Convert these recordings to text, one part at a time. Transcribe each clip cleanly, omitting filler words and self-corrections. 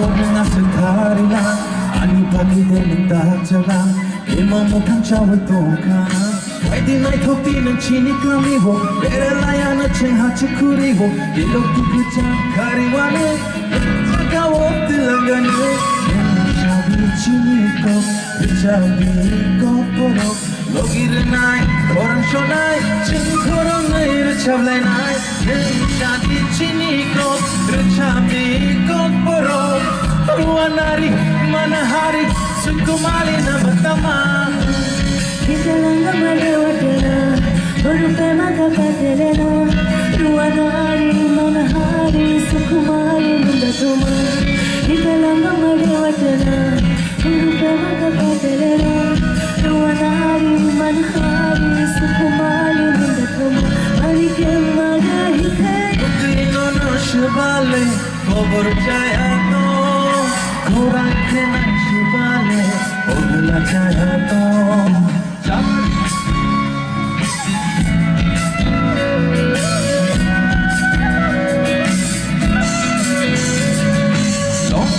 na sa karila Ani pagkiden ng dahagsalang Imamutang chawatong Pwede na'y thokti ng chinikamiho Perelaya na cheng hachukuriho Ilog tukucha kariwane Pagkawok tilangane Chabi chiniko Chabi koporo Logirenay Koram shonay Ching koram nai Chablay nai Chabi chiniko Chabi koporo Ruanari manahari Sukumali na matama Ikalanga malewatena Urupe makapatelena Ruanari manahari Sukumali mundatuma Ikalanga malewatena Urupe makapatelena Ruanari manahari Sukumali mundatuma Marike magahike Uklino no shibale Kobor jaya to Kurake na shibale Ogla jaya to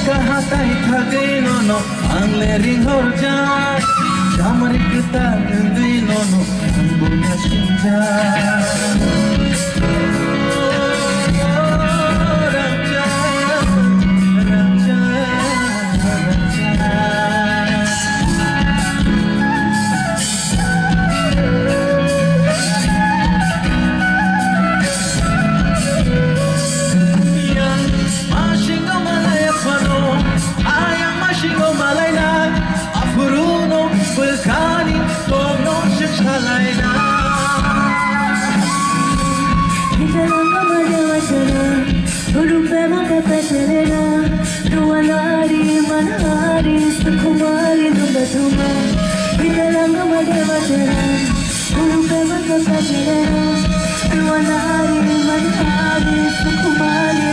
Hatai thagay no angle ring horja jamari kita ngai no ambo na sinja Ikalanga malewatena Urupe makapatelena Ruanari manahari Sukumali mundatuma Ikalanga malewatena Urupe makapatelena Ruanari manahari Sukumali